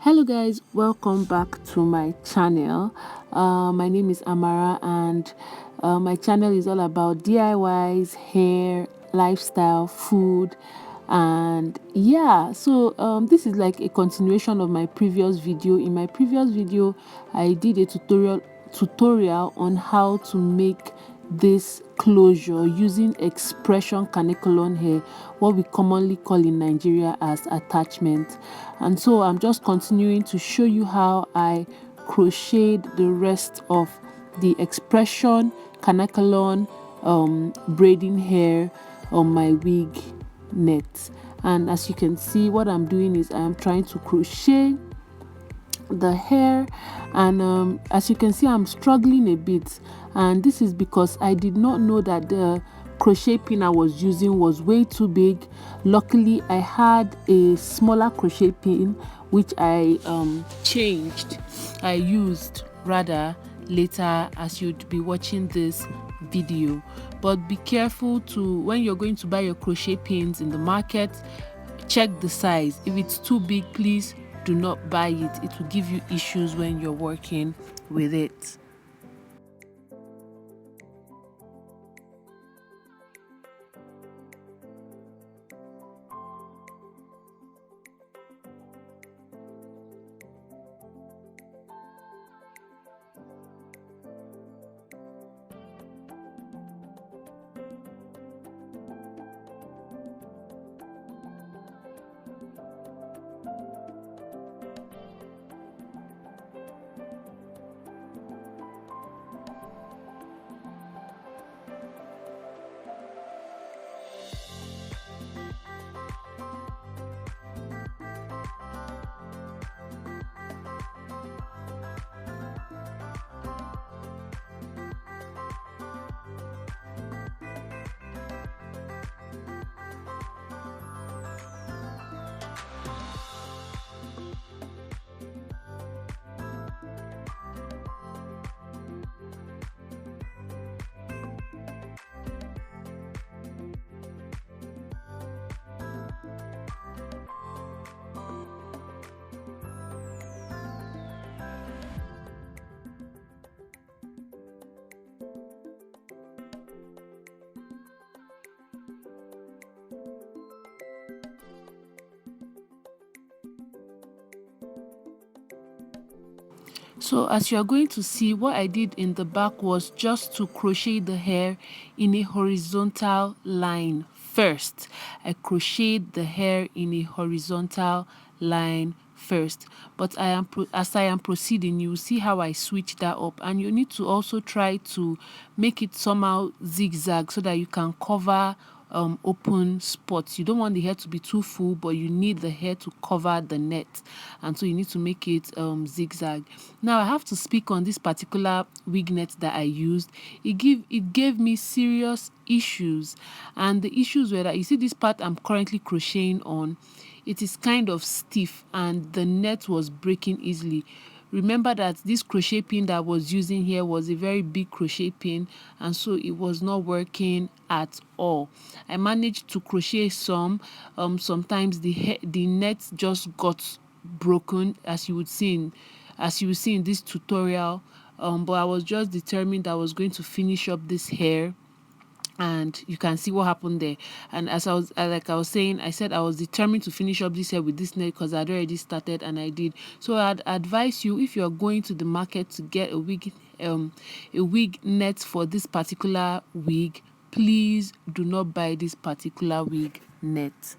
Hello guys, welcome back to my channel. My name is Amara, and my channel is all about DIYs, hair, lifestyle, food, and yeah. So this is like a continuation of my previous video. In my previous video I did a tutorial on how to make this closure using expression Kanekalon hair, what we commonly call in Nigeria as attachment. And so I'm just continuing to show you how I crocheted the rest of the expression Kanekalon braiding hair on my wig net. And as you can see, what I'm doing is I'm trying to crochet the hair, and as you can see, I'm struggling a bit, and this is because I did not know that the crochet pin I was using was way too big. Luckily I had a smaller crochet pin which I used rather later as you'd be watching this video. But be careful to, when you're going to buy your crochet pins in the market, check the size. If it's too big, please do not buy it. It will give you issues when you're working with it. So as you are going to see, what I did in the back was just to crochet the hair in a horizontal line first. I crocheted the hair in a horizontal line first, but as I am proceeding, you will see how I switch that up, and you need to also try to make it somehow zigzag so that you can cover open spots. You don't want the hair to be too full, but you need the hair to cover the net, and so you need to make it zigzag. Now I have to speak on this particular wig net that I used. It gave me serious issues, and the issues were that, you see this part I'm currently crocheting on, it is kind of stiff and the net was breaking easily. Remember that this crochet pin that I was using here was a very big crochet pin, and so it was not working at all. I managed to crochet some. Sometimes the net just got broken, as you would see in this tutorial. But I was just determined I was going to finish up this hair, and you can see what happened there. And as like I was saying, I said I was determined to finish up this hair with this net because I'd already started, and I did. So I'd advise you, if you're going to the market to get a wig net for this particular wig, please do not buy this particular wig net.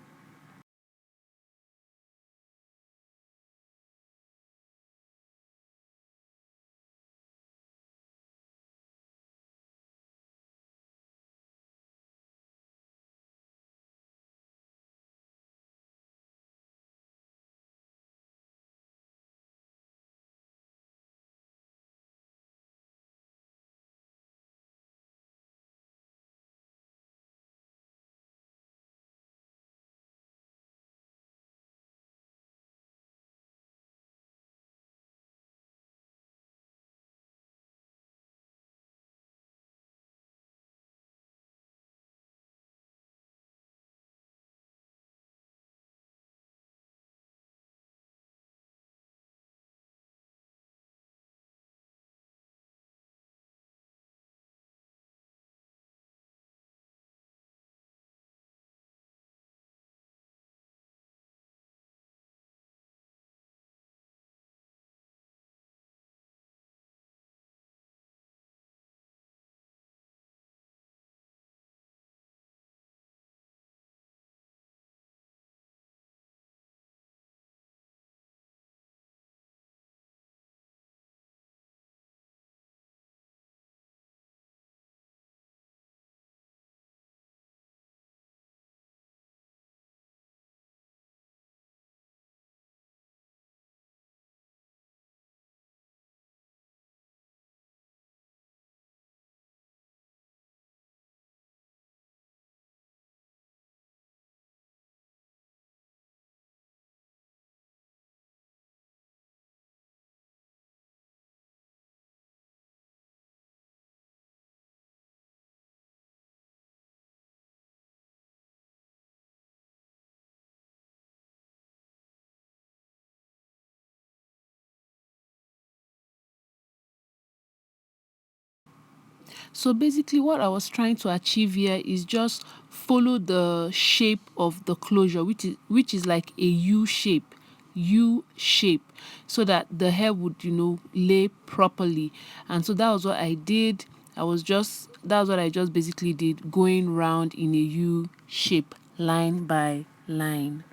So basically what I was trying to achieve here is just follow the shape of the closure, which is like a U shape, so that the hair would, lay properly. And so that was what I did. That's what I just basically did, going round in a U shape, line by line.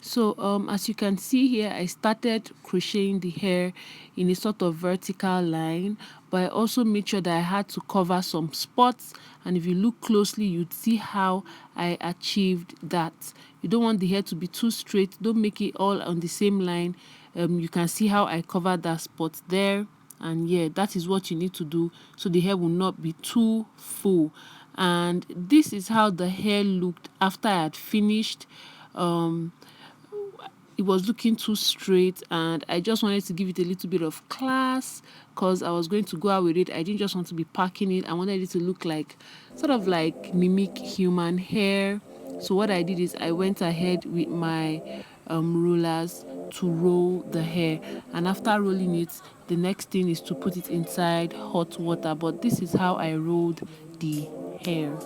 So as you can see here, I started crocheting the hair in a sort of vertical line, but I also made sure that I had to cover some spots. And if you look closely, you'd see how I achieved that. You don't want the hair to be too straight. Don't make it all on the same line. You can see how I covered that spot there. And yeah, that is what you need to do, so the hair will not be too full. And this is how the hair looked after I had finished. It was looking too straight, and I just wanted to give it a little bit of class because I was going to go out with it. I didn't just want to be packing it. I wanted it to look like, sort of like, mimic human hair. So what I did is I went ahead with my rollers to roll the hair, and after rolling it, the next thing is to put it inside hot water. But this is how I rolled the hair.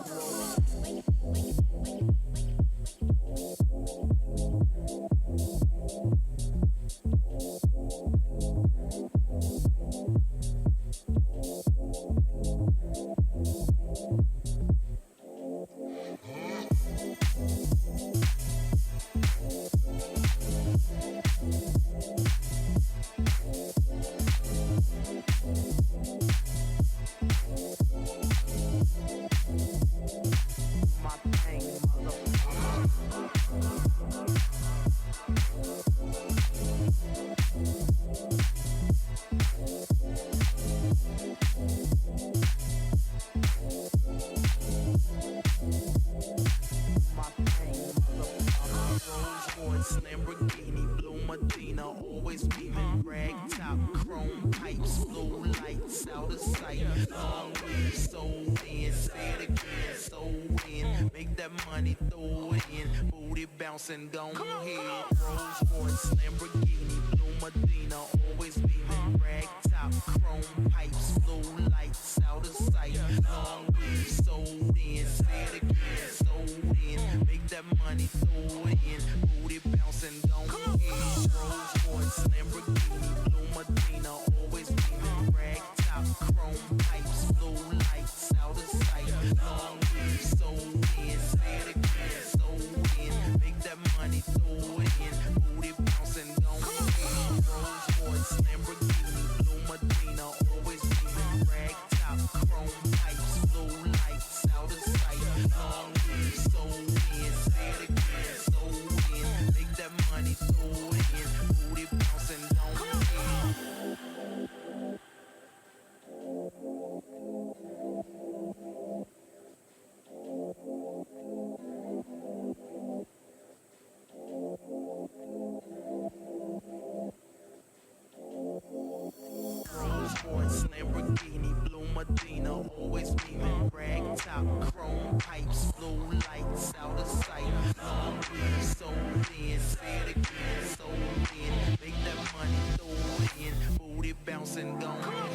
Lamborghini, blue Medina, always beaming, rag top, chrome pipes, blue lights out of sight. Long weed, sold in, say it again, sold in. Make that money, throw it in, booty bouncing, don't hit. Rolls Royce, Lamborghini, blue Medina, always beaming, rag top, chrome pipes, blue lights out of sight. Long weed, sold in, say it again, sold in. Make that money, throw it in, booty bouncing, don't hit. Rolls Royce, Lamborghini, blue Medina, always beaming, rag top, chrome pipes, blue lights out of sight. Long weed, sold in, say it again, sold in. Make that money, throw it in, booty bouncing, don't hit. Rolls Royce, Lamborghini, blue Medina, always beaming, rag top, chrome pipes, blue lights out of sight. Long weed, sold in, say it again, sold in. Make that say it again, so in. Make that money, throw it in. Booty bouncing, go ahead.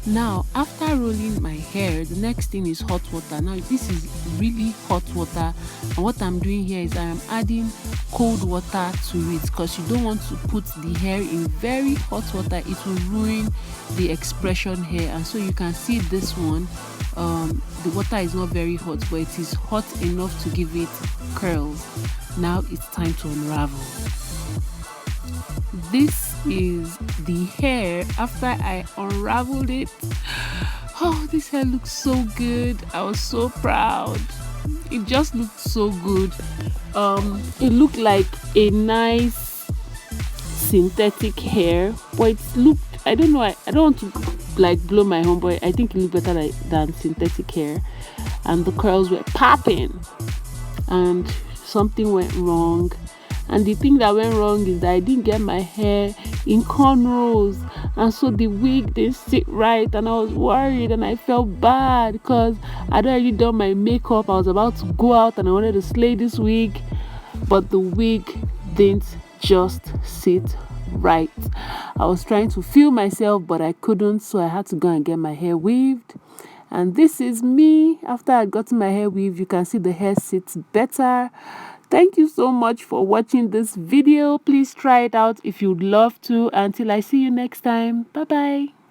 Now, after rolling my hair, the next thing is hot water. Now, this is really hot water, and what I'm doing here is I am adding cold water to it, because you don't want to put the hair in very hot water. It will ruin the expression hair. And so you can see this one, the water is not very hot, but it is hot enough to give it curls. Now it's time to unravel. This is the hair after I unraveled it. Oh, this hair looks so good. I was so proud. It just looked so good. It looked like a nice synthetic hair, but it looked, I don't know, I don't want to like blow my horn, but I think it looked better than synthetic hair. And the curls were popping, and something went wrong. And the thing that went wrong is that I didn't get my hair in cornrows, and so the wig didn't sit right, and I was worried and I felt bad because I'd already done my makeup. I was about to go out and I wanted to slay this wig, but the wig didn't just sit right. I was trying to feel myself, but I couldn't, so I had to go and get my hair weaved. And this is me after I got my hair weaved. You can see the hair sits better. Thank you so much for watching this video. Please try it out if you'd love to. Until I see you next time. Bye bye.